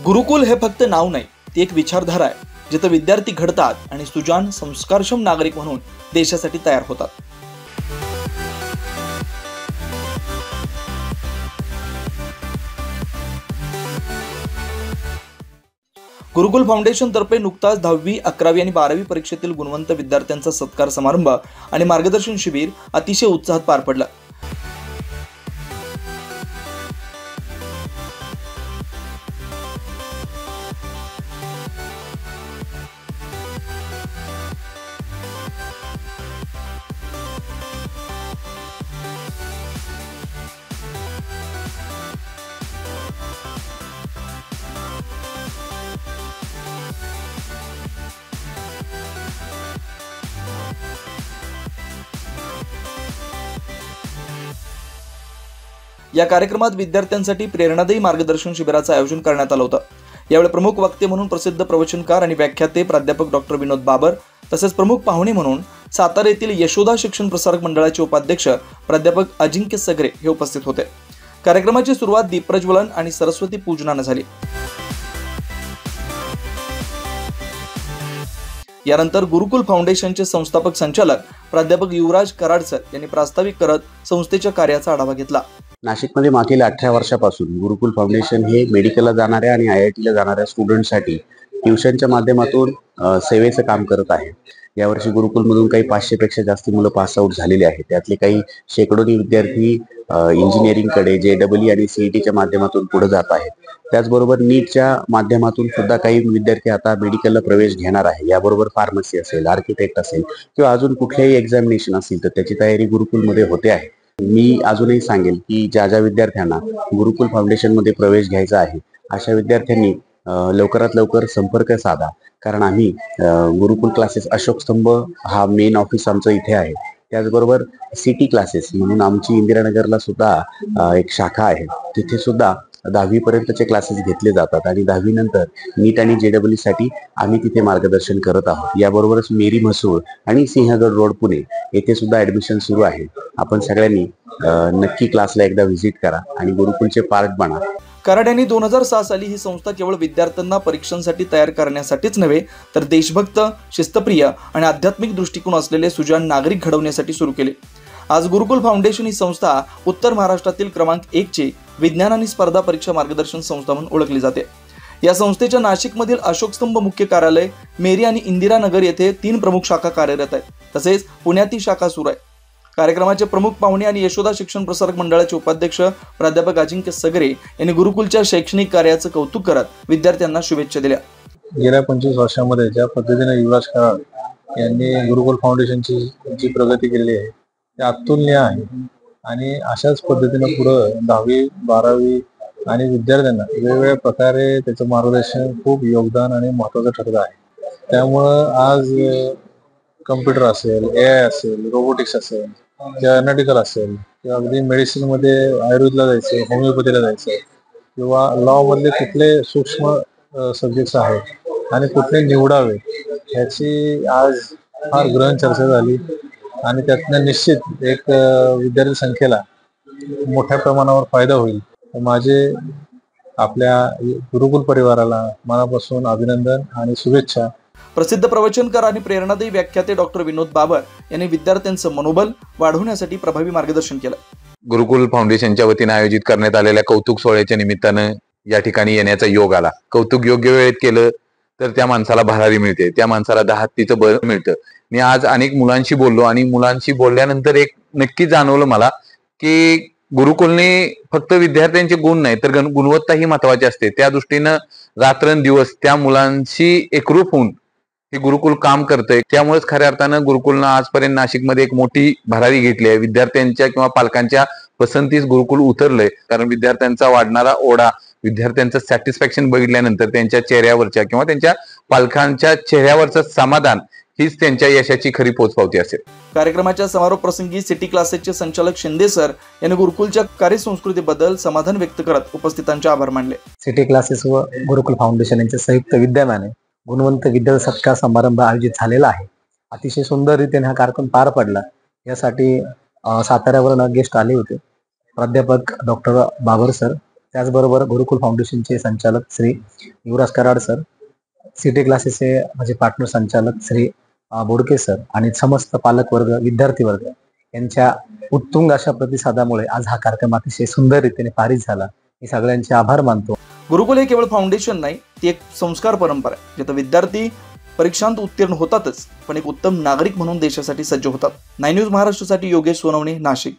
गुरुकुल हे फक्त नाव नाही, ती एक विचारधारा आहे जिथे विद्यार्थी घडतात आणि सुजाण संस्कारक्षम नागरिक म्हणून देशासाठी तयार होतात. गुरुकुल फाउंडेशन तर्फे नुकताच 10वी, 11वी आणि 12वी परीक्षेतील गुणवंत विद्यार्थ्यांचा सत्कार समारंभ आणि मार्गदर्शन शिबिर अतिशय उत्साहात पार पडला. या कार्यक्रमात विद्यार्थ्यांसाठी प्रेरणादायी मार्गदर्शन शिबिराचं आयोजन करण्यात आलं होतं. यावेळी प्रमुख वक्ते म्हणून प्रसिद्ध प्रवचनकार आणि व्याख्याते प्राध्यापक डॉक्टर विनोद बाबर तसेच प्रमुख पाहुणे म्हणून सातारा येथील यशोदा शिक्षण प्रसारक मंडळाचे उपाध्यक्ष प्राध्यापक अजिंक्य सगरे हे उपस्थित होते. कार्यक्रमाची सुरुवात दीपप्रज्वलन आणि सरस्वती पूजनाने झाली. यानंतर गुरुकुल फाउंडेशनचे संस्थापक संचालक प्राध्यापक युवराज कराडसर यांनी प्रास्ताविक करत संस्थेच्या कार्याचा आढावा घेतला. नाशिकमध्ये मागील 18 वर्षापासून गुरुकुल फाउंडेशन हे मेडिकलला जाणाऱ्या आणि IITला जाणाऱ्या स्टुडंटसाठी ट्युशनच्या माध्यमातून सेवेचं काम करत आहे. यावर्षी गुरुकुलमधून काही 500 पेक्षा जास्त मुलं पास आउट झालेले आहेत. त्यातले काही शेकडोनी विद्यार्थी इंजिनिअरिंगकडे JEE आणि CETच्या माध्यमातून पुढे जात आहेत. त्याचबरोबर नीटच्या माध्यमातून सुद्धा काही विद्यार्थी आता मेडिकलला प्रवेश घेणार आहे. याबरोबर फार्मसी असेल, आर्किटेक्ट असेल किंवा अजून कुठलेही एक्झामिनेशन असेल तर त्याची तयारी गुरुकुलमध्ये होते आहे. मी अजूनही सांगेल की ज्या विद्यार्थ्यांना गुरुकुल फाउंडेशनमध्ये प्रवेश घ्यायचा आहे अशा विद्यार्थ्यांनी लवकरात लवकर संपर्क साधा. कारण आम्ही गुरुकुल क्लासेस अशोक स्तंभ हा मेन ऑफिस आमचं इथे आहे. त्याचबरोबर सिटी क्लासेस म्हणून आमची इंदिरानगरला सुद्धा एक शाखा आहे. तिथे सुद्धा 10वी पर्यंतचे क्लासेस घेतले जातात आणि 10वी नंतर नीट आणि JEE साठी आम्ही तिथे मार्गदर्शन करत आहोत. याबरोबरच मेरी म्हसूळ आणि सिंहगड रोड पुणे येथे सुद्धा ऍडमिशन सुरू आहे. आपण सगळ्यांनी नक्की क्लासला एकदा व्हिजिट करा आणि गुरुकुलचे पार्ट बना. कराड यांनी 2006 साली ही संस्था केवळ विद्यार्थ्यांना परीक्षांसाठी तयार करण्यासाठीच नव्हे तर देशभक्त, शिस्तप्रिय आणि आध्यात्मिक दृष्टिकोन असलेले सुजाण नागरिक घडवण्यासाठी सुरू केले. आज गुरुकुल फाउंडेशन ही संस्था उत्तर महाराष्ट्रातील क्रमांक 1 ची विज्ञान आणि स्पर्धा परीक्षा मार्गदर्शन संस्था म्हणून ओळखली जाते. या संस्थेच्या नाशिकमधील अशोक स्तंभ मुख्य कार्यालय, मेरी आणि इंदिरानगर येथे 3 प्रमुख शाखा कार्यरत आहेत. तसेच पुण्यात ही शाखा सुरू आहे. कार्यक्रमाचे प्रमुख पाहुणे आणि यशोदा शिक्षण प्रसारक मंडळाचे उपाध्यक्ष प्राध्यापक अजिंक्य सगरे यांनी गुरुकुलच्या शैक्षणिक कार्याचं कौतुक करत विद्यार्थ्यांना शुभेच्छा दिल्या. गेल्या 25 वर्षांमध्ये ज्या पद्धतीने युवराज कराड यांनी गुरुकुल फाउंडेशनची जी प्रगती केलेली आहे ते अतुलनीय आहे आणि अशाच पद्धतीने पुढे 10वी, 12वी आणि विद्यार्थ्यांना वेगवेगळ्या प्रकारे त्याचं मार्गदर्शन खूप योगदान आणि महत्त्वाचं ठरत आहे. त्यामुळं आज कम्प्युटर असेल, AI असेल, रोबोटिक्स असेल किंवा एनालिटिकल असेल किंवा अगदी मेडिसिनमध्ये आयुर्वेदला जायचं, होमिओपॅथीला जायचं किंवा लॉ मधले कुठले सूक्ष्म सब्जेक्ट्स आहेत आणि कुठले निवडावे ह्याची आज फार गहन चर्चा झाली आणि त्यातनं निश्चित एक विद्यार्थी संख्येला मोठ्या प्रमाणावर फायदा होईल. माझे आपल्या गुरुकुल परिवाराला मनापासून अभिनंदन आणि शुभेच्छा. प्रसिद्ध प्रवचनकार आणि प्रेरणादायी व्याख्याते डॉक्टर विनोद बाबर यांनी विद्यार्थ्यांचं मनोबल वाढवण्यासाठी प्रभावी मार्गदर्शन केलं. गुरुकुल फाउंडेशनच्या वतीने आयोजित करण्यात आलेल्या कौतुक सोहळ्याच्या निमित्तानं या ठिकाणी येण्याचा योग आला. कौतुक योग्य वेळेत केलं तर त्या माणसाला भरारी मिळते, त्या माणसाला 10 हत्तीचं बळ मिळतं. मी आज अनेक मुलांशी बोललो आणि मुलांशी बोलल्यानंतर एक नक्की जाणवलं मला की गुरुकुलने फक्त विद्यार्थ्यांचे गुण नाही तर गुणवत्ता ही महत्वाची असते. त्या दृष्टीनं रात्रंदिवस त्या मुलांशी एकरूप होऊन हे गुरुकुल काम करतंय. त्यामुळेच खऱ्या अर्थानं गुरुकुलनं आजपर्यंत नाशिकमध्ये एक मोठी भरारी घेतली आहे. विद्यार्थ्यांच्या किंवा पालकांच्या पसंतीस गुरुकुल उतरलंय. कारण विद्यार्थ्यांचा वाढणारा ओढा, विद्यार्थ्यांचं सॅटिस्फॅक्शन बघितल्यानंतर त्यांच्या चेहऱ्यावरच्या किंवा त्यांच्या पालकांच्या चेहऱ्यावरचं समाधान हीच त्यांच्या यशाची खरी पोचपावती असेल. कार्यक्रमाच्या समारोप प्रसंगी सिटी क्लासेसचे संचालक शिंदे सर यांनी गुरुकुलच्या कार्यसंस्कृतीबद्दल समाधान व्यक्त करत उपस्थितांचे आभार मानले. सिटी क्लासेस व गुरुकुल फाउंडेशन यांच्या संयुक्त विद्यमाने गुणवंत विद्यार्थी सत्कार समारंभ आयोजित झालेला आहे. अतिशय सुंदर रीतीने हा कार्यक्रम पार पडला. यासाठी साताऱ्यावरून गेस्ट आले होते. प्राध्यापक डॉक्टर बाबर सर, त्याचबरोबर गुरुकुल फाउंडेशनचे संचालक श्री युवराज कराड सर, सिटी क्लासेसचे माझे पार्टनर संचालक श्री बोडके सर आणि समस्त पालक वर्ग, विद्यार्थी वर्ग यांच्या उत्तुंग अशा प्रतिसादामुळे आज हा कार्यक्रम अतिशय सुंदर रीतीने पारित झाला. मी सगळ्यांचे आभार मानतो. गुरुकुल हे केवळ फाउंडेशन नाही, ती एक संस्कार परंपरा आहे, जिथे विद्यार्थी परीक्षांत उत्तीर्ण होतातच, पण एक उत्तम नागरिक म्हणून देशासाठी सज्ज होतात. 9 न्यूज महाराष्ट्रासाठी योगेश सोनवणे, नाशिक.